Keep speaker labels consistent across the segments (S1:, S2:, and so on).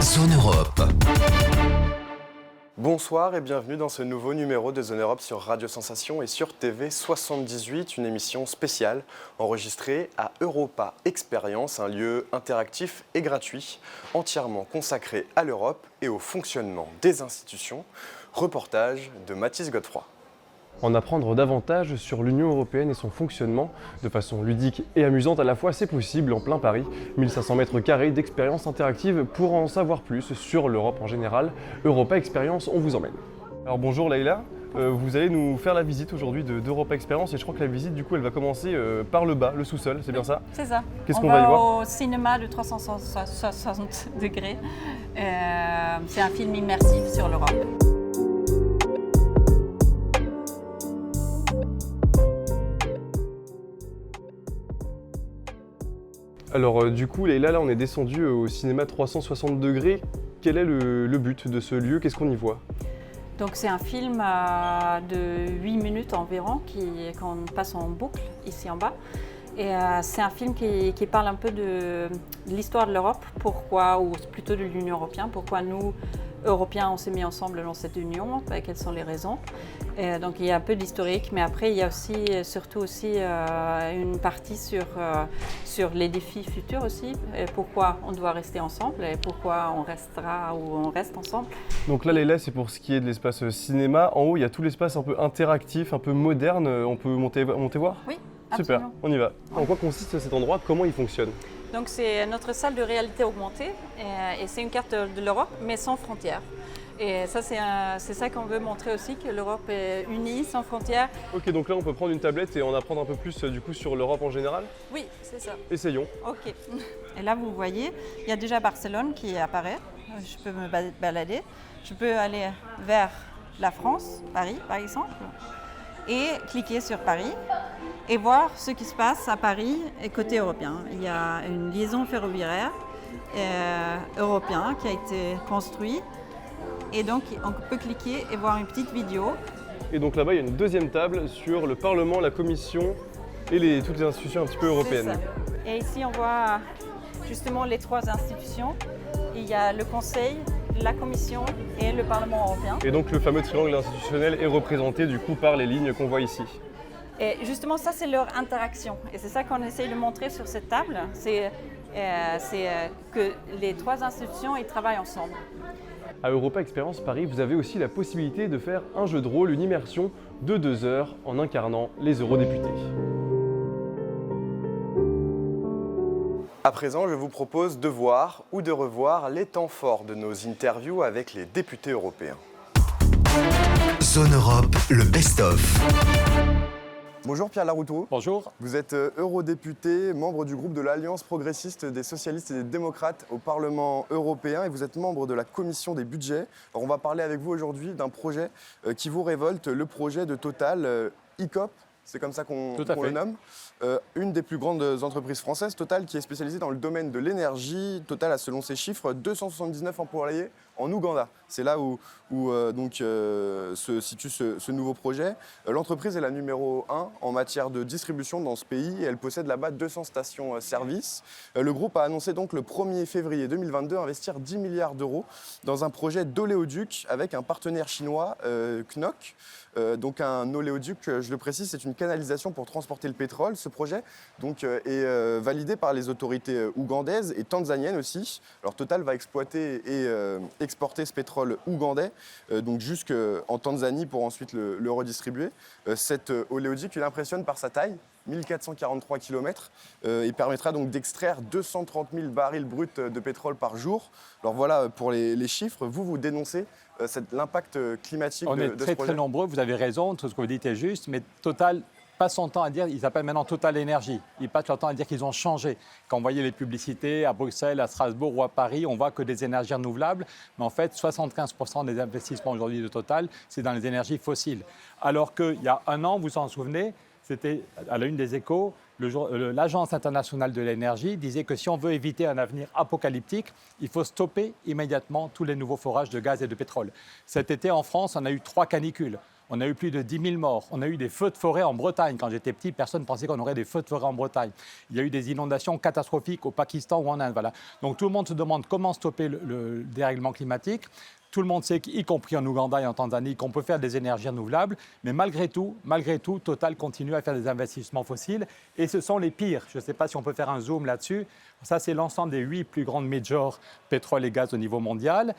S1: Zone Europe.
S2: Bonsoir et bienvenue dans ce nouveau numéro de Zone Europe sur Radio Sensation et sur TV 78, une émission spéciale enregistrée à Europa Experience, un lieu interactif et gratuit, entièrement consacré à l'Europe et au fonctionnement des institutions. Reportage de Mathis Godefroy.
S3: En apprendre davantage sur l'Union européenne et son fonctionnement, de façon ludique et amusante à la fois, c'est possible en plein Paris. 1500 mètres carrés d'expériences interactives pour en savoir plus sur l'Europe en général. Europa Experience, on vous emmène. Alors bonjour Leïla, vous allez nous faire la visite aujourd'hui d'Europa Experience et je crois que la visite du coup elle va commencer par le bas, le sous-sol, c'est bien ça?
S4: C'est ça.
S3: Qu'est-ce qu'on va y voir?
S4: On va au cinéma de 360 degrés. C'est un film immersif sur l'Europe.
S3: Alors du coup Leïla, là on est descendu au cinéma 360 degrés. Quel est le but de ce lieu? Qu'est-ce qu'on y voit?
S4: Donc c'est un film de 8 minutes environ qu'on passe en boucle ici en bas. Et c'est un film qui parle un peu de l'histoire de l'Europe, pourquoi, ou plutôt de l'Union européenne, pourquoi nous, Européens, on s'est mis ensemble dans cette union, quelles sont les raisons. Et donc il y a un peu d'historique, mais après il y a aussi, surtout aussi une partie sur les défis futurs aussi, et pourquoi on doit rester ensemble et pourquoi on restera ou on reste ensemble.
S3: Donc là Leïla, c'est pour ce qui est de l'espace cinéma. En haut il y a tout l'espace un peu interactif, un peu moderne. On peut monter voir?
S4: Oui.
S3: Super,
S4: Absolument.
S3: on y va. En quoi consiste cet endroit? Comment il fonctionne?
S4: Donc c'est notre salle de réalité augmentée et c'est une carte de l'Europe mais sans frontières. Et ça c'est ça qu'on veut montrer aussi, que l'Europe est unie, sans frontières.
S3: Ok, donc là on peut prendre une tablette et en apprendre un peu plus du coup sur l'Europe en général?
S4: Oui, c'est ça.
S3: Essayons.
S4: Ok. Et là vous voyez, il y a déjà Barcelone qui apparaît. Je peux me balader. Je peux aller vers la France, Paris par exemple, et cliquer sur Paris et voir ce qui se passe à Paris et côté européen. Il y a une liaison ferroviaire européenne qui a été construite et donc on peut cliquer et voir une petite vidéo.
S3: Et donc là-bas il y a une deuxième table sur le Parlement, la Commission et toutes les institutions un petit peu européennes.
S4: C'est ça. Et ici on voit justement les trois institutions. Il y a le Conseil, la Commission et le Parlement européen.
S3: Et donc le fameux triangle institutionnel est représenté du coup par les lignes qu'on voit ici.
S4: Et justement, ça, c'est leur interaction. Et c'est ça qu'on essaye de montrer sur cette table, c'est que les trois institutions, ils travaillent ensemble.
S3: À Europa Experience Paris, vous avez aussi la possibilité de faire un jeu de rôle, une immersion de 2 heures en incarnant les eurodéputés.
S2: À présent, je vous propose de voir ou de revoir les temps forts de nos interviews avec les députés européens.
S1: Zone Europe, le best-of.
S2: Bonjour Pierre Laroutourou.
S5: Bonjour.
S2: Vous êtes eurodéputé, membre du groupe de l'Alliance progressiste des socialistes et des démocrates au Parlement européen et vous êtes membre de la commission des budgets. Alors on va parler avec vous aujourd'hui d'un projet qui vous révolte, le projet de Total, ICOP, c'est comme ça qu'on le nomme. Une des plus grandes entreprises françaises, Total, qui est spécialisée dans le domaine de l'énergie. Total a, selon ses chiffres, 279 employés en Ouganda. C'est là où se situe ce nouveau projet. L'entreprise est la numéro 1 en matière de distribution dans ce pays et elle possède là-bas 200 stations-service. Le groupe a annoncé donc le 1er février 2022 investir 10 milliards d'euros dans un projet d'oléoduc avec un partenaire chinois, CNOOC. Donc un oléoduc, je le précise, c'est une canalisation pour transporter le pétrole. Ce projet donc, est validé par les autorités ougandaises et tanzaniennes aussi. Alors Total va exploiter et exporter ce pétrole ougandais donc jusqu'en Tanzanie pour ensuite le redistribuer. Cet oléoduc, il impressionne par sa taille. 1443 km et permettra donc d'extraire 230 000 barils bruts de pétrole par jour. Alors voilà pour les chiffres. Vous dénoncez l'impact climatique de ce projet.
S5: On est très nombreux, vous avez raison, tout ce que vous dites est juste, mais Total passe son temps à dire, ils s'appellent maintenant Total Énergie. Ils passent leur temps à dire qu'ils ont changé. Quand on voyait les publicités à Bruxelles, à Strasbourg ou à Paris, on voit que des énergies renouvelables. Mais en fait, 75% des investissements aujourd'hui de Total, c'est dans les énergies fossiles. Alors qu'il y a un an, vous vous en souvenez, c'était à la une des Échos, l'Agence internationale de l'énergie disait que si on veut éviter un avenir apocalyptique, il faut stopper immédiatement tous les nouveaux forages de gaz et de pétrole. Cet été, en France, on a eu 3 canicules. On a eu plus de 10 000 morts. On a eu des feux de forêt en Bretagne. Quand j'étais petit, personne ne pensait qu'on aurait des feux de forêt en Bretagne. Il y a eu des inondations catastrophiques au Pakistan ou en Inde. Voilà. Donc tout le monde se demande comment stopper le dérèglement climatique. Tout le monde sait, y compris en Ouganda et en Tanzanie, qu'on peut faire des énergies renouvelables. Mais malgré tout, Total continue à faire des investissements fossiles. Et ce sont les pires. Je ne sais pas si on peut faire un zoom là-dessus. Ça, c'est l'ensemble des 8 plus grandes majors pétrole et gaz au niveau mondial.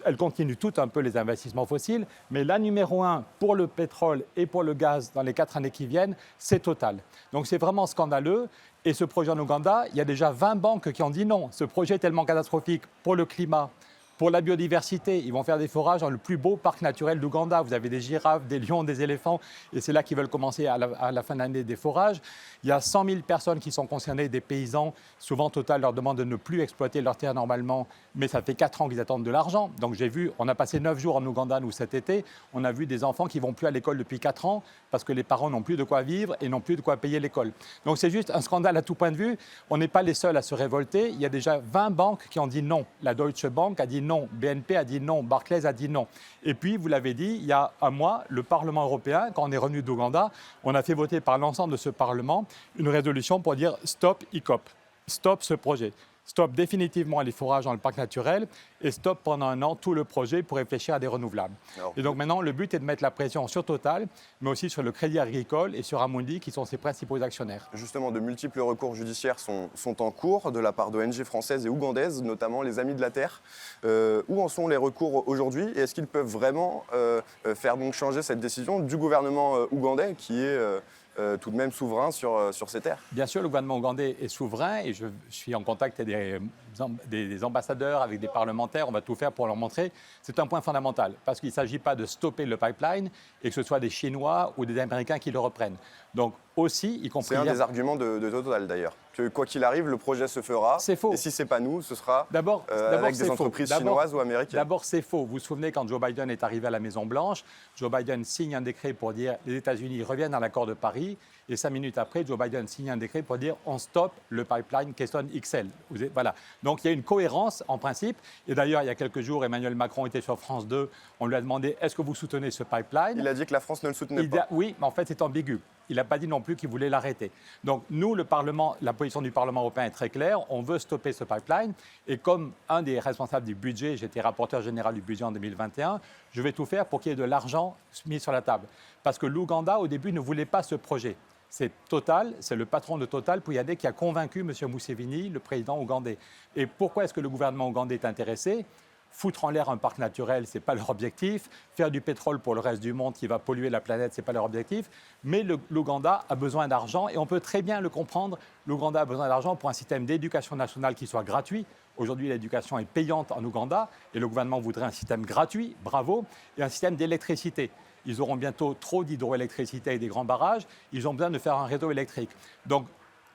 S5: Elles continuent toutes un peu les investissements fossiles, mais la numéro 1 pour le pétrole et pour le gaz dans les 4 années qui viennent, c'est Total. Donc c'est vraiment scandaleux. Et ce projet en Ouganda, il y a déjà 20 banques qui ont dit non. Ce projet est tellement catastrophique pour le climat, pour la biodiversité. Ils vont faire des forages dans le plus beau parc naturel d'Ouganda. Vous avez des girafes, des lions, des éléphants, et c'est là qu'ils veulent commencer à la fin de l'année des forages. Il y a 100 000 personnes qui sont concernées, des paysans. Souvent, Total leur demande de ne plus exploiter leurs terres normalement, mais ça fait 4 ans qu'ils attendent de l'argent. Donc j'ai vu, on a passé 9 jours en Ouganda, nous, cet été. On a vu des enfants qui ne vont plus à l'école depuis 4 ans parce que les parents n'ont plus de quoi vivre et n'ont plus de quoi payer l'école. Donc c'est juste un scandale à tout point de vue. On n'est pas les seuls à se révolter. Il y a déjà 20 banques qui ont dit non. La Deutsche Bank a dit non, BNP a dit non, Barclays a dit non. Et puis, vous l'avez dit, il y a un mois, le Parlement européen, quand on est revenu d'Ouganda, on a fait voter par l'ensemble de ce Parlement une résolution pour dire stop ICOP, stop ce projet. Stop définitivement les forages dans le parc naturel et stop pendant un an tout le projet pour réfléchir à des renouvelables. Et donc maintenant, le but est de mettre la pression sur Total, mais aussi sur le Crédit Agricole et sur Amundi, qui sont ses principaux actionnaires.
S2: Justement, de multiples recours judiciaires sont en cours de la part d'ONG françaises et ougandaises, notamment les Amis de la Terre. Où en sont les recours aujourd'hui et est-ce qu'ils peuvent vraiment faire donc changer cette décision du gouvernement ougandais qui est tout de même souverain sur ces terres?
S5: Bien sûr, le gouvernement ougandais est souverain et je suis en contact avec des ambassadeurs, avec des parlementaires. On va tout faire pour leur montrer. C'est un point fondamental parce qu'il ne s'agit pas de stopper le pipeline et que ce soit des Chinois ou des Américains qui le reprennent. Donc aussi, y compris...
S2: C'est un des arguments de Total d'ailleurs. Que quoi qu'il arrive, le projet se fera.
S5: C'est faux.
S2: Et si ce n'est pas nous, ce sera
S5: d'abord,
S2: avec des entreprises chinoises ou américaines.
S5: D'abord, c'est faux. Vous vous souvenez, quand Joe Biden est arrivé à la Maison-Blanche, Joe Biden signe un décret pour dire les États-Unis reviennent à l'accord de Paris. Et 5 minutes après, Joe Biden signe un décret pour dire on stoppe le pipeline Keystone XL. Voilà. Donc il y a une cohérence en principe. Et d'ailleurs, il y a quelques jours, Emmanuel Macron était sur France 2. On lui a demandé est-ce que vous soutenez ce pipeline?
S2: Il a dit que la France ne le soutenait pas.
S5: Oui, mais en fait, c'est ambigu. Il n'a pas dit non plus qu'il voulait l'arrêter. Donc nous, le Parlement, la position du Parlement européen est très claire. On veut stopper ce pipeline. Et comme un des responsables du budget, j'étais rapporteur général du budget en 2021, je vais tout faire pour qu'il y ait de l'argent mis sur la table. Parce que l'Ouganda, au début, ne voulait pas ce projet. C'est Total, c'est le patron de Total, Pouyanné, qui a convaincu M. Museveni, le président ougandais. Et pourquoi est-ce que le gouvernement ougandais est intéressé? Foutre en l'air un parc naturel, ce n'est pas leur objectif. Faire du pétrole pour le reste du monde qui va polluer la planète, ce n'est pas leur objectif. Mais l'Ouganda a besoin d'argent et on peut très bien le comprendre. L'Ouganda a besoin d'argent pour un système d'éducation nationale qui soit gratuit. Aujourd'hui, l'éducation est payante en Ouganda et le gouvernement voudrait un système gratuit, bravo, et un système d'électricité. Ils auront bientôt trop d'hydroélectricité et des grands barrages. Ils ont besoin de faire un réseau électrique. Donc,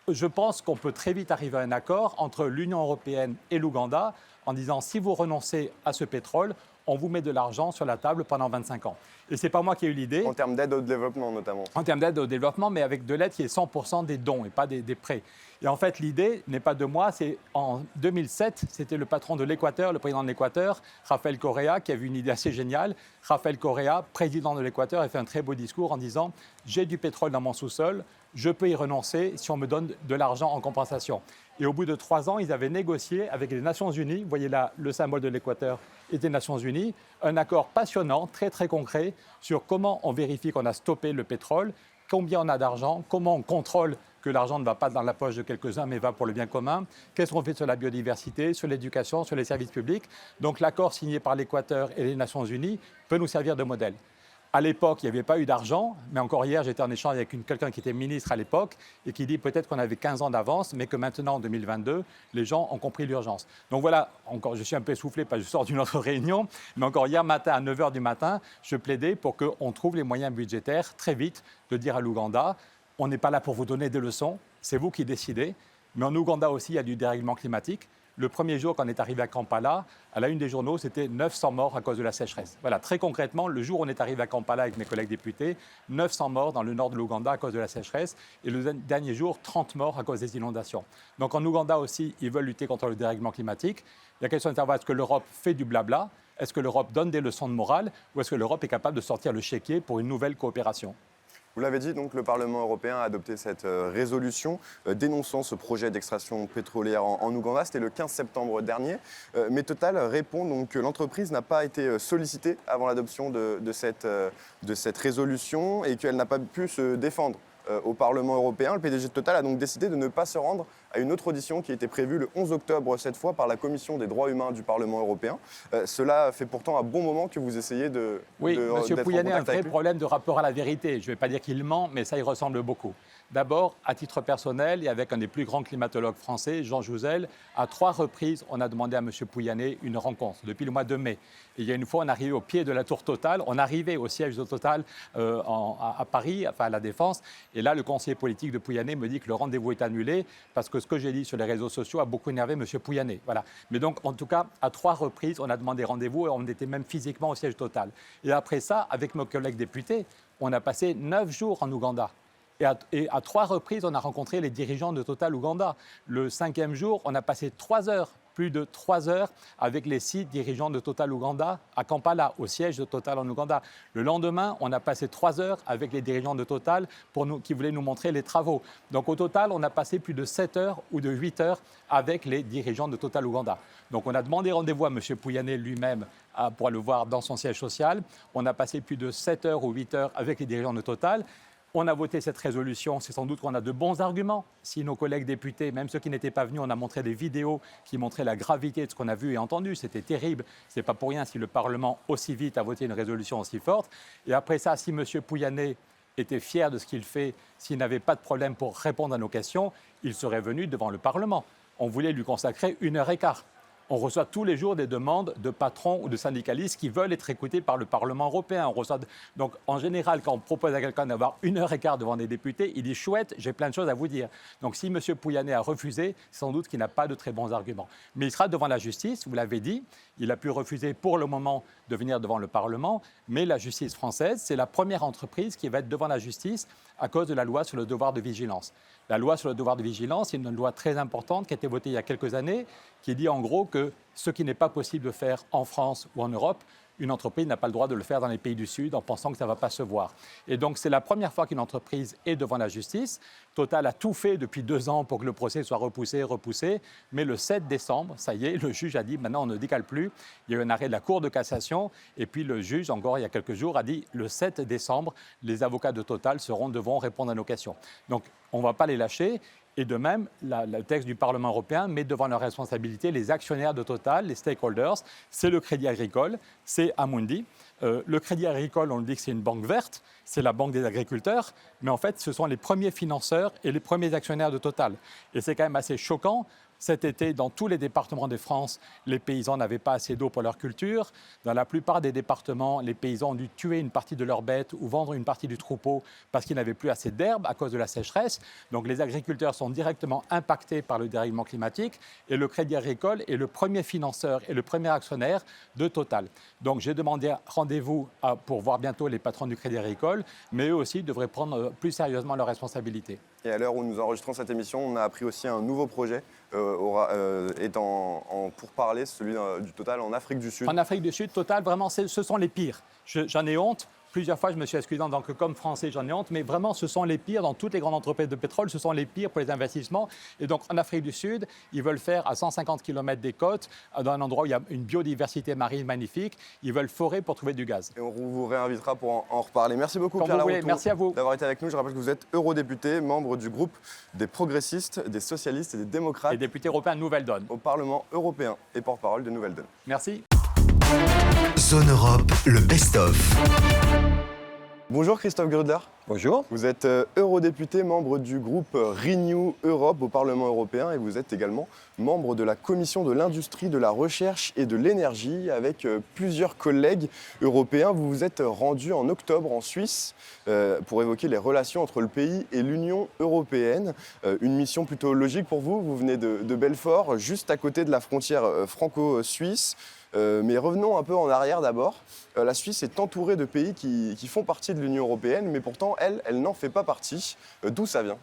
S5: je pense qu'on peut très vite arriver à un accord entre l'Union européenne et l'Ouganda en disant si vous renoncez à ce pétrole, on vous met de l'argent sur la table pendant 25 ans. Et ce n'est pas moi qui ai eu l'idée.
S2: En termes d'aide au développement notamment.
S5: En termes d'aide au développement, mais avec de l'aide qui est 100% des dons et pas des prêts. Et en fait, l'idée n'est pas de moi, c'est en 2007, c'était le patron de l'Équateur, le président de l'Équateur, Rafael Correa, qui avait une idée assez géniale. Rafael Correa, président de l'Équateur, a fait un très beau discours en disant « J'ai du pétrole dans mon sous-sol, je peux y renoncer si on me donne de l'argent en compensation ». Et au bout de 3 ans, ils avaient négocié avec les Nations Unies, vous voyez là, le symbole de l'Équateur et des Nations Unies, un accord passionnant, très très concret, sur comment on vérifie qu'on a stoppé le pétrole, combien on a d'argent, comment on contrôle que l'argent ne va pas dans la poche de quelques-uns, mais va pour le bien commun, qu'est-ce qu'on fait sur la biodiversité, sur l'éducation, sur les services publics. Donc l'accord signé par l'Équateur et les Nations Unies peut nous servir de modèle. À l'époque, il n'y avait pas eu d'argent, mais encore hier, j'étais en échange avec quelqu'un qui était ministre à l'époque et qui dit peut-être qu'on avait 15 ans d'avance, mais que maintenant, en 2022, les gens ont compris l'urgence. Donc voilà, encore, je suis un peu essoufflé parce que je sors d'une autre réunion, mais encore hier matin, à 9 h du matin, je plaidais pour qu'on trouve les moyens budgétaires très vite de dire à l'Ouganda, on n'est pas là pour vous donner des leçons, c'est vous qui décidez, mais en Ouganda aussi, il y a du dérèglement climatique. Le premier jour, quand on est arrivé à Kampala, à la une des journaux, c'était 900 morts à cause de la sécheresse. Voilà, très concrètement, le jour où on est arrivé à Kampala avec mes collègues députés, 900 morts dans le nord de l'Ouganda à cause de la sécheresse. Et le dernier jour, 30 morts à cause des inondations. Donc en Ouganda aussi, ils veulent lutter contre le dérèglement climatique. La question est de savoir, est-ce que l'Europe fait du blabla? Est-ce que l'Europe donne des leçons de morale? Ou est-ce que l'Europe est capable de sortir le chéquier pour une nouvelle coopération?
S2: Vous l'avez dit, donc, le Parlement européen a adopté cette résolution dénonçant ce projet d'extraction pétrolière en Ouganda. C'était le 15 septembre dernier. Mais Total répond donc que l'entreprise n'a pas été sollicitée avant l'adoption de cette résolution et qu'elle n'a pas pu se défendre au Parlement européen. Le PDG de Total a donc décidé de ne pas se rendre à une autre audition qui était prévue le 11 octobre, cette fois par la Commission des droits humains du Parlement européen. Cela fait pourtant un bon moment que vous essayez de
S5: Oui, M. Pouyanné a un vrai
S2: avec lui.
S5: problème de rapport à la vérité. Je ne vais pas dire qu'il ment, mais ça y ressemble beaucoup. D'abord, à titre personnel et avec un des plus grands climatologues français, Jean Jouzel, à 3 reprises, on a demandé à M. Pouyanné une rencontre depuis le mois de mai. Et il y a une fois, on arrivait au pied de la tour Total, on arrivait au siège de Total à Paris, enfin à la Défense. Et là, le conseiller politique de Pouyanné me dit que le rendez-vous est annulé parce que ce que j'ai dit sur les réseaux sociaux a beaucoup énervé M. Pouyanné. Voilà. Mais donc, en tout cas, à 3 reprises, on a demandé rendez-vous et on était même physiquement au siège Total. Et après ça, avec nos collègues députés, on a passé 9 jours en Ouganda. Et à 3 reprises, on a rencontré les dirigeants de Total Ouganda. Le 5e jour, on a passé 3 heures, plus de 3 heures, avec les 6 dirigeants de Total Ouganda à Kampala, au siège de Total en Ouganda. Le lendemain, on a passé 3 heures avec les dirigeants de Total qui voulaient nous montrer les travaux. Donc au total, on a passé plus de 7 heures ou de 8 heures avec les dirigeants de Total Ouganda. Donc on a demandé rendez-vous à M. Pouyanné lui-même pour le voir dans son siège social. On a passé plus de 7 heures ou 8 heures avec les dirigeants de Total. On a voté cette résolution, c'est sans doute qu'on a de bons arguments. Si nos collègues députés, même ceux qui n'étaient pas venus, on a montré des vidéos qui montraient la gravité de ce qu'on a vu et entendu. C'était terrible. Ce n'est pas pour rien si le Parlement aussi vite a voté une résolution aussi forte. Et après ça, si M. Pouyanné était fier de ce qu'il fait, s'il n'avait pas de problème pour répondre à nos questions, il serait venu devant le Parlement. On voulait lui consacrer 1h15. On reçoit tous les jours des demandes de patrons ou de syndicalistes qui veulent être écoutés par le Parlement européen. Donc, en général, quand on propose à quelqu'un d'avoir 1h15 devant des députés, il dit « chouette, j'ai plein de choses à vous dire ». Donc, si M. Pouyanné a refusé, c'est sans doute qu'il n'a pas de très bons arguments. Mais il sera devant la justice, vous l'avez dit. Il a pu refuser pour le moment de venir devant le Parlement. Mais la justice française, c'est la première entreprise qui va être devant la justice à cause de la loi sur le devoir de vigilance. La loi sur le devoir de vigilance, c'est une loi très importante qui a été votée il y a quelques années, qui dit en gros que ce qui n'est pas possible de faire en France ou en Europe, une entreprise n'a pas le droit de le faire dans les pays du Sud en pensant que ça ne va pas se voir. Et donc, c'est la première fois qu'une entreprise est devant la justice. Total a tout fait depuis 2 ans pour que le procès soit repoussé. Mais le 7 décembre, ça y est, le juge a dit maintenant on ne décale plus. Il y a eu un arrêt de la Cour de cassation. Et puis le juge, encore il y a quelques jours, a dit le 7 décembre, les avocats de Total devront répondre à nos questions. Donc, on ne va pas les lâcher. Et de même, le texte du Parlement européen met devant leurs responsabilités les actionnaires de Total, les stakeholders. C'est le Crédit Agricole, c'est Amundi. Le Crédit Agricole, on le dit que c'est une banque verte, c'est la banque des agriculteurs, mais en fait, ce sont les premiers financeurs et les premiers actionnaires de Total. Et c'est quand même assez choquant. Cet été, dans tous les départements de France, les paysans n'avaient pas assez d'eau pour leur culture. Dans la plupart des départements, les paysans ont dû tuer une partie de leurs bêtes ou vendre une partie du troupeau parce qu'ils n'avaient plus assez d'herbe à cause de la sécheresse. Donc les agriculteurs sont directement impactés par le dérèglement climatique et le Crédit Agricole est le premier financeur et le premier actionnaire de Total. Donc j'ai demandé rendez-vous pour voir bientôt les patrons du Crédit Agricole, mais eux aussi devraient prendre plus sérieusement leurs responsabilités.
S2: Et à l'heure où nous enregistrons cette émission, on a appris aussi un nouveau projet est en pourparlers, celui du Total en Afrique du Sud.
S5: En Afrique du Sud, Total, vraiment, ce sont les pires. J'en ai honte. Plusieurs fois, je me suis excusé en tant que comme Français, j'en ai honte, mais vraiment, ce sont les pires dans toutes les grandes entreprises de pétrole, ce sont les pires pour les investissements. Et donc, en Afrique du Sud, ils veulent faire à 150 km des côtes, dans un endroit où il y a une biodiversité marine magnifique, ils veulent forer pour trouver du gaz.
S2: Et on vous réinvitera pour en reparler. Merci beaucoup,
S5: Quand
S2: Pierre
S5: vous voulez.
S2: Laroutour,
S5: Merci à vous
S2: d'avoir été avec nous. Je rappelle que vous êtes eurodéputé, membre du groupe des progressistes, des socialistes et des démocrates
S5: Et député européen Nouvelle Donne.
S2: au Parlement européen et porte-parole de Nouvelle Donne.
S5: Merci.
S1: Zone Europe, le best-of.
S2: Bonjour Christophe Grudler.
S6: Bonjour.
S2: Vous êtes eurodéputé, membre du groupe Renew Europe au Parlement européen et vous êtes également membre de la Commission de l'industrie, de la recherche et de l'énergie avec plusieurs collègues européens. Vous vous êtes rendu en octobre en Suisse pour évoquer les relations entre le pays et l'Union européenne. Une mission plutôt logique pour vous. Vous venez de Belfort, juste à côté de la frontière franco-suisse. Mais revenons un peu en arrière d'abord. La Suisse est entourée de pays qui font partie de l'Union européenne, mais pourtant, elle n'en fait pas partie. D'où ça vient?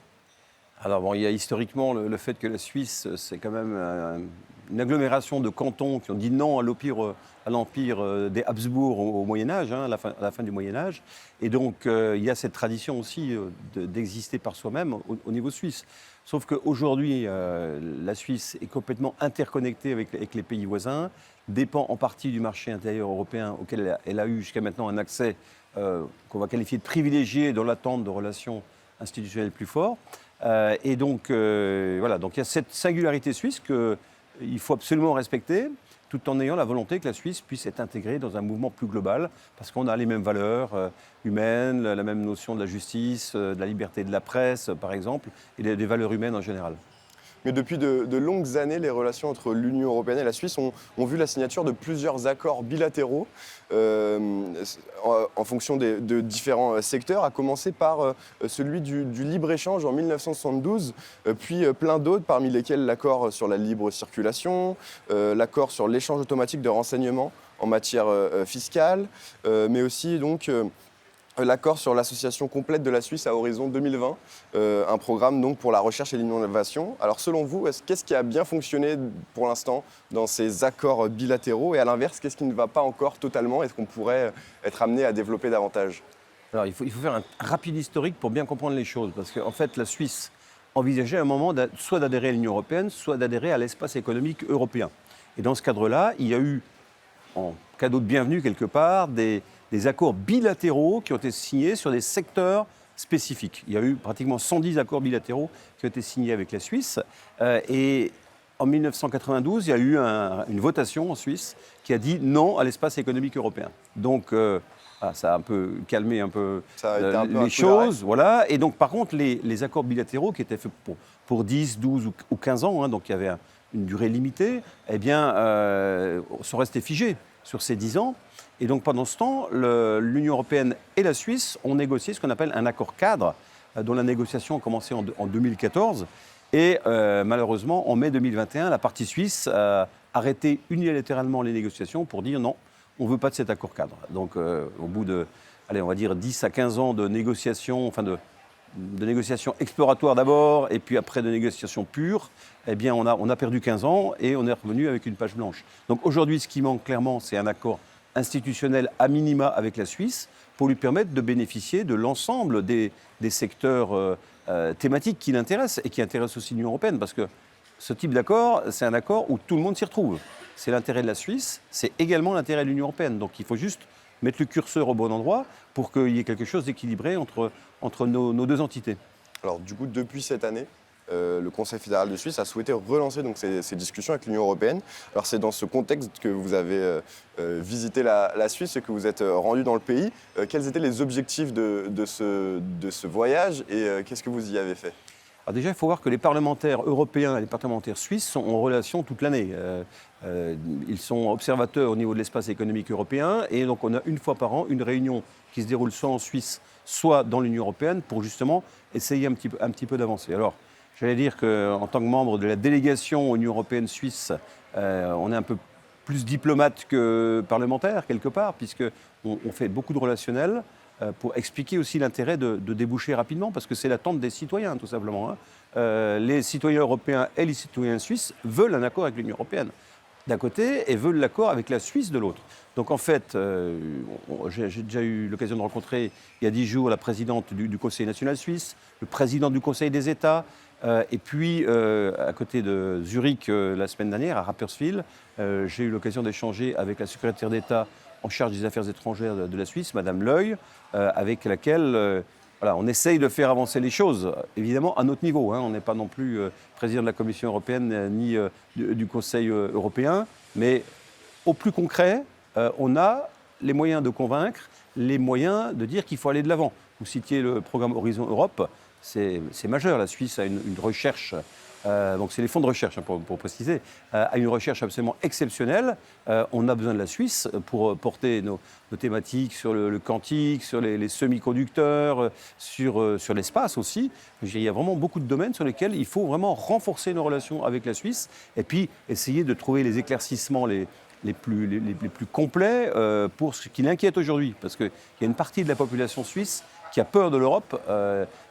S6: Alors bon, il y a historiquement le fait que la Suisse, c'est quand même une agglomération de cantons qui ont dit non à l'empire des Habsbourg au Moyen-Âge, à la fin du Moyen-Âge. Et donc, il y a cette tradition aussi d'exister par soi-même au niveau suisse. Sauf qu'aujourd'hui, la Suisse est complètement interconnectée avec les pays voisins, dépend en partie du marché intérieur européen auquel elle a eu jusqu'à maintenant un accès qu'on va qualifier de privilégié dans l'attente de relations institutionnelles plus fortes. Et donc, voilà, donc il y a cette singularité suisse qu'il faut absolument respecter, tout en ayant la volonté que la Suisse puisse être intégrée dans un mouvement plus global, parce qu'on a les mêmes valeurs humaines, la même notion de la justice, de la liberté de la presse, par exemple, et des valeurs humaines en général.
S2: Mais depuis de longues années, les relations entre l'Union européenne et la Suisse ont vu la signature de plusieurs accords bilatéraux en fonction de différents secteurs, à commencer par celui du libre-échange en 1972, puis plein d'autres, parmi lesquels l'accord sur la libre circulation, l'accord sur l'échange automatique de renseignements en matière fiscale, mais aussi donc l'accord sur l'association complète de la Suisse à horizon 2020, un programme donc pour la recherche et l'innovation. Alors selon vous, qu'est-ce qui a bien fonctionné pour l'instant dans ces accords bilatéraux et à l'inverse, qu'est-ce qui ne va pas encore totalement? Est-ce qu'on pourrait être amené à développer davantage?
S6: Alors il faut faire un rapide historique pour bien comprendre les choses, parce qu'en fait la Suisse envisageait à un moment soit d'adhérer à l'Union européenne, soit d'adhérer à l'espace économique européen. Et dans ce cadre-là, il y a eu, en cadeau de bienvenue quelque part, des accords bilatéraux qui ont été signés sur des secteurs spécifiques. Il y a eu pratiquement 110 accords bilatéraux qui ont été signés avec la Suisse. Et en 1992, il y a eu une votation en Suisse qui a dit non à l'espace économique européen. Donc, ça a un peu calmé un peu les choses. Voilà. Et donc, par contre, les accords bilatéraux qui étaient faits pour 10, 12 ou 15 ans, donc il y avait une durée limitée, eh bien, sont restés figés sur ces 10 ans. Et donc pendant ce temps, l'Union européenne et la Suisse ont négocié ce qu'on appelle un accord cadre, dont la négociation a commencé en 2014. Et malheureusement, en mai 2021, la partie suisse a arrêté unilatéralement les négociations pour dire non, on ne veut pas de cet accord cadre. Donc au bout de, on va dire 10 à 15 ans de négociations, enfin de négociations exploratoires d'abord, et puis après de négociations pures, eh bien on a perdu 15 ans et on est revenu avec une page blanche. Donc aujourd'hui, ce qui manque clairement, c'est un accord institutionnel à minima avec la Suisse pour lui permettre de bénéficier de l'ensemble des secteurs thématiques qui l'intéressent et qui intéressent aussi l'Union européenne, parce que ce type d'accord, c'est un accord où tout le monde s'y retrouve. C'est l'intérêt de la Suisse, c'est également l'intérêt de l'Union européenne. Donc il faut juste mettre le curseur au bon endroit pour qu'il y ait quelque chose d'équilibré entre nos deux entités.
S2: Alors du coup, depuis cette année, le Conseil fédéral de Suisse a souhaité relancer donc, ces discussions avec l'Union européenne. Alors c'est dans ce contexte que vous avez visité la Suisse et que vous êtes rendu dans le pays. Quels étaient les objectifs de ce voyage et qu'est-ce que vous y avez fait?
S6: Alors déjà, il faut voir que les parlementaires européens et les parlementaires suisses sont en relation toute l'année. Ils sont observateurs au niveau de l'espace économique européen et donc on a une fois par an une réunion qui se déroule soit en Suisse, soit dans l'Union européenne pour justement essayer un petit peu d'avancer. Alors, j'allais dire qu'en tant que membre de la délégation Union européenne suisse, on est un peu plus diplomate que parlementaire quelque part, puisqu'on fait beaucoup de relationnel pour expliquer aussi l'intérêt de déboucher rapidement, parce que c'est l'attente des citoyens tout simplement. Les citoyens européens et les citoyens suisses veulent un accord avec l'Union européenne d'un côté et veulent l'accord avec la Suisse de l'autre. Donc en fait, j'ai déjà eu l'occasion de rencontrer il y a 10 jours la présidente du Conseil national suisse, le président du Conseil des États, et puis à côté de Zurich la semaine dernière, à Rapperswil, j'ai eu l'occasion d'échanger avec la secrétaire d'État en charge des affaires étrangères de la Suisse, Madame Leuil, avec laquelle voilà, on essaye de faire avancer les choses, évidemment à notre niveau. On n'est pas non plus président de la Commission européenne ni du Conseil européen, mais au plus concret, on a les moyens de convaincre, les moyens de dire qu'il faut aller de l'avant. vous citiez le programme Horizon Europe, c'est majeur. La Suisse a une recherche, donc c'est les fonds de recherche pour préciser, a une recherche absolument exceptionnelle. On a besoin de la Suisse pour porter nos thématiques sur le quantique, sur les semi-conducteurs, sur l'espace aussi. Il y a vraiment beaucoup de domaines sur lesquels il faut vraiment renforcer nos relations avec la Suisse et puis essayer de trouver les éclaircissements les plus complets pour ce qui l'inquiète aujourd'hui. Parce qu'il y a une partie de la population suisse qui a peur de l'Europe,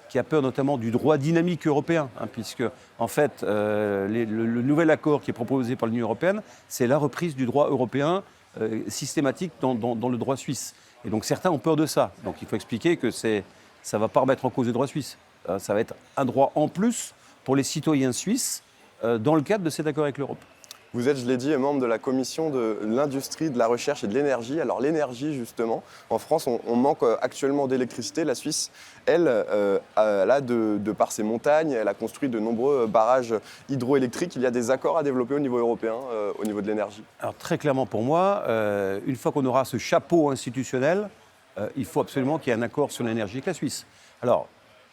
S6: qui a peur notamment du droit dynamique européen, puisque en fait le nouvel accord qui est proposé par l'Union européenne, c'est la reprise du droit européen systématique dans le droit suisse. Et donc certains ont peur de ça. Donc il faut expliquer que ça ne va pas remettre en cause le droit suisse. Ça va être un droit en plus pour les citoyens suisses dans le cadre de cet accord avec l'Europe.
S2: Vous êtes, je l'ai dit, membre de la commission de l'industrie, de la recherche et de l'énergie. Alors l'énergie, justement, en France, on manque actuellement d'électricité. La Suisse, elle, de par ses montagnes, elle a construit de nombreux barrages hydroélectriques. Il y a des accords à développer au niveau européen, au niveau de l'énergie.
S6: Alors très clairement pour moi, une fois qu'on aura ce chapeau institutionnel, il faut absolument qu'il y ait un accord sur l'énergie avec la Suisse. Alors,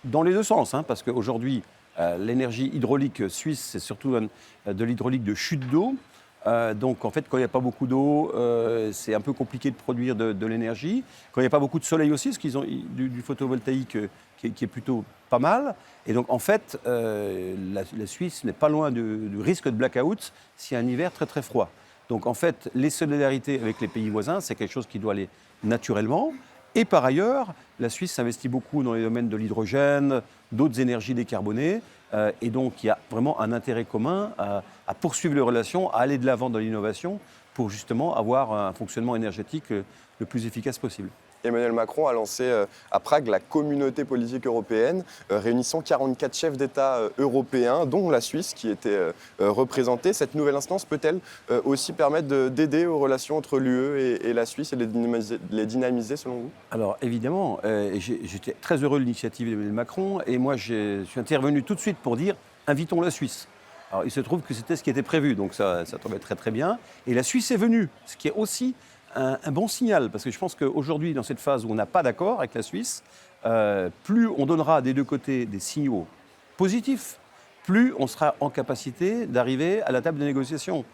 S6: dans les deux sens, parce qu'aujourd'hui, l'énergie hydraulique suisse, c'est surtout de l'hydraulique de chute d'eau. Donc en fait, quand il n'y a pas beaucoup d'eau, c'est un peu compliqué de produire de l'énergie. Quand il n'y a pas beaucoup de soleil aussi, parce qu'ils ont du photovoltaïque qui est plutôt pas mal. Et donc en fait, la Suisse n'est pas loin du risque de blackout s'il y a un hiver très très froid. Donc en fait, les solidarités avec les pays voisins, c'est quelque chose qui doit aller naturellement. Et par ailleurs, la Suisse s'investit beaucoup dans les domaines de l'hydrogène, d'autres énergies décarbonées. Et donc, il y a vraiment un intérêt commun à poursuivre les relations, à aller de l'avant dans l'innovation pour justement avoir un fonctionnement énergétique le plus efficace possible.
S2: Emmanuel Macron a lancé à Prague la communauté politique européenne, réunissant 44 chefs d'État européens, dont la Suisse qui était représentée. Cette nouvelle instance peut-elle aussi permettre d'aider aux relations entre l'UE et la Suisse et les dynamiser selon vous?
S6: Alors évidemment, j'étais très heureux de l'initiative d'Emmanuel Macron et moi je suis intervenu tout de suite pour dire invitons la Suisse. Alors il se trouve que c'était ce qui était prévu, donc ça tombait très très bien. Et la Suisse est venue, ce qui est aussi un bon signal, parce que je pense qu'aujourd'hui, dans cette phase où on n'a pas d'accord avec la Suisse, plus on donnera des deux côtés des signaux positifs, plus on sera en capacité d'arriver à la table de négociation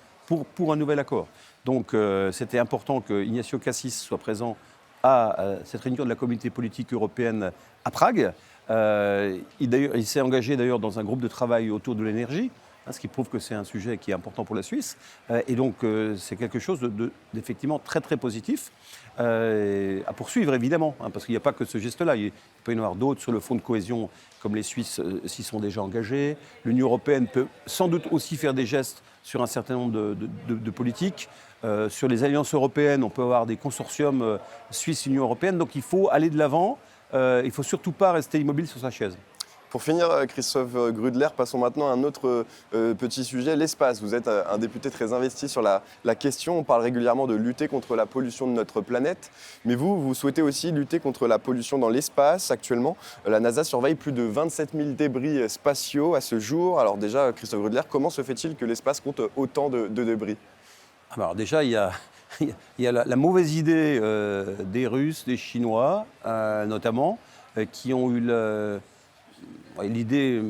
S6: pour un nouvel accord. Donc c'était important que Ignacio Cassis soit présent à cette réunion de la communauté politique européenne à Prague. Il s'est engagé d'ailleurs dans un groupe de travail autour de l'énergie, ce qui prouve que c'est un sujet qui est important pour la Suisse. Et donc, c'est quelque chose d'effectivement très, très positif à poursuivre, évidemment, parce qu'il n'y a pas que ce geste-là. Il peut y en avoir d'autres sur le fonds de cohésion, comme les Suisses s'y sont déjà engagés. L'Union européenne peut sans doute aussi faire des gestes sur un certain nombre de politiques. Sur les alliances européennes, on peut avoir des consortiums Suisse-Union européenne. Donc, il faut aller de l'avant. Il ne faut surtout pas rester immobile sur sa chaise.
S2: Pour finir, Christophe Grudler, passons maintenant à un autre petit sujet, l'espace. Vous êtes un député très investi sur la question. On parle régulièrement de lutter contre la pollution de notre planète. Mais vous souhaitez aussi lutter contre la pollution dans l'espace. Actuellement, la NASA surveille plus de 27 000 débris spatiaux à ce jour. Alors déjà, Christophe Grudler, comment se fait-il que l'espace compte autant de débris?
S6: Alors déjà, il y a la mauvaise idée des Russes, des Chinois notamment, qui ont eu l'idée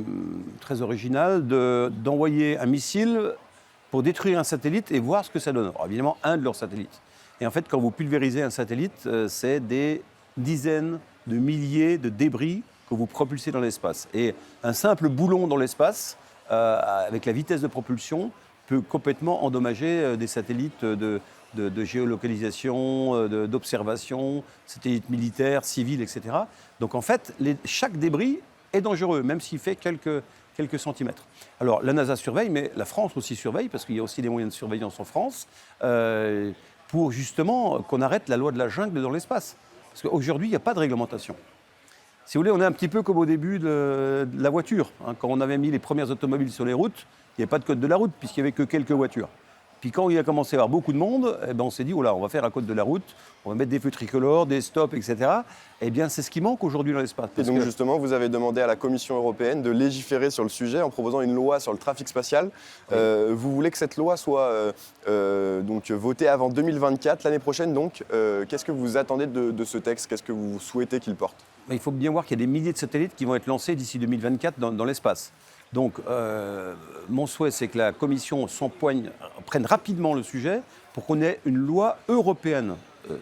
S6: très originale d'envoyer un missile pour détruire un satellite et voir ce que ça donne. Alors, évidemment, un de leurs satellites. Et en fait, quand vous pulvérisez un satellite, c'est des dizaines de milliers de débris que vous propulsez dans l'espace. Et un simple boulon dans l'espace, avec la vitesse de propulsion, peut complètement endommager des satellites de géolocalisation, d'observation, satellites militaires, civils, etc. Donc en fait, chaque débris est dangereux, même s'il fait quelques centimètres. Alors la NASA surveille, mais la France aussi surveille, parce qu'il y a aussi des moyens de surveillance en France, pour justement qu'on arrête la loi de la jungle dans l'espace. Parce qu'aujourd'hui, il n'y a pas de réglementation. Si vous voulez, on est un petit peu comme au début de la voiture. Quand on avait mis les premières automobiles sur les routes, il n'y avait pas de code de la route, puisqu'il n'y avait que quelques voitures. Puis quand il a commencé à y avoir beaucoup de monde, on s'est dit, oh là, on va faire un code de la route, on va mettre des feux tricolores, des stops, etc. Eh bien, c'est ce qui manque aujourd'hui dans l'espace.
S2: Et donc justement, vous avez demandé à la Commission européenne de légiférer sur le sujet en proposant une loi sur le trafic spatial. Oui. Vous voulez que cette loi soit donc votée avant 2024, l'année prochaine donc. Qu'est-ce que vous attendez de ce texte? Qu'est-ce que vous souhaitez qu'il porte?
S6: il faut bien voir qu'il y a des milliers de satellites qui vont être lancés d'ici 2024 dans l'espace. Donc, mon souhait, c'est que la Commission prenne rapidement le sujet pour qu'on ait une loi européenne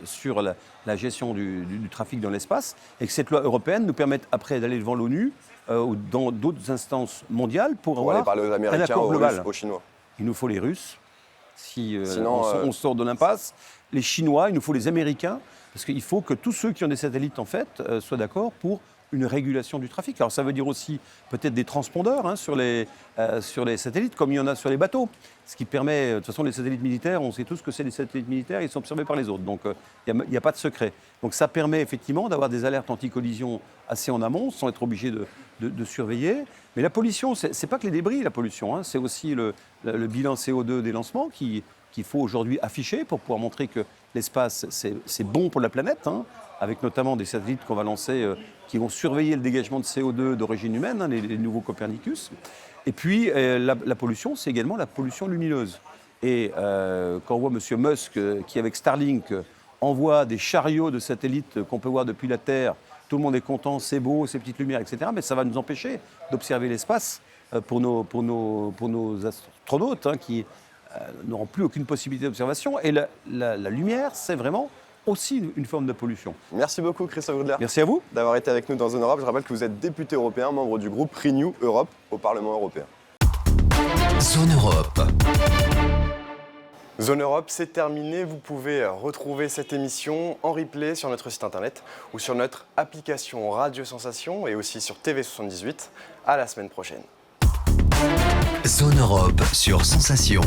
S6: sur la gestion du trafic dans l'espace et que cette loi européenne nous permette après d'aller devant l'ONU ou dans d'autres instances mondiales pour
S2: On va aller
S6: avoir
S2: parler aux
S6: un
S2: Américains,
S6: accord
S2: aux
S6: global.
S2: Russes, aux Chinois.
S6: Il nous faut les Russes, si
S2: Sinon,
S6: on sort de l'impasse, les Chinois, il nous faut les Américains, parce qu'il faut que tous ceux qui ont des satellites, en fait, soient d'accord pour une régulation du trafic. Alors ça veut dire aussi peut-être des transpondeurs hein, sur les satellites, comme il y en a sur les bateaux. Ce qui permet, de toute façon, les satellites militaires, on sait tous que c'est des satellites militaires, ils sont observés par les autres. Donc il n'y a pas de secret. Donc ça permet effectivement d'avoir des alertes anti-collision assez en amont, sans être obligé de surveiller. Mais la pollution, c'est pas que les débris, la pollution, hein, c'est aussi le bilan CO2 des lancements qu'il faut aujourd'hui afficher pour pouvoir montrer que l'espace, c'est bon pour la planète, hein, avec notamment des satellites qu'on va lancer qui vont surveiller le dégagement de CO2 d'origine humaine, hein, les nouveaux Copernicus. Et puis, la pollution, c'est également la pollution lumineuse. Et quand on voit M. Musk, qui avec Starlink envoie des chariots de satellites qu'on peut voir depuis la Terre, tout le monde est content, c'est beau, ces petites lumières, etc. Mais ça va nous empêcher d'observer l'espace pour nos astronautes hein, qui n'auront plus aucune possibilité d'observation. Et la lumière, c'est vraiment aussi une forme de pollution.
S2: Merci beaucoup Christophe Grudler
S6: Merci à vous.
S2: d'avoir été avec nous dans Zone Europe. Je rappelle que vous êtes député européen, membre du groupe Renew Europe au Parlement européen.
S1: Zone Europe.
S2: Zone Europe, c'est terminé. Vous pouvez retrouver cette émission en replay sur notre site internet ou sur notre application Radio Sensation et aussi sur TV78. À la semaine prochaine.
S1: Zone Europe sur Sensation.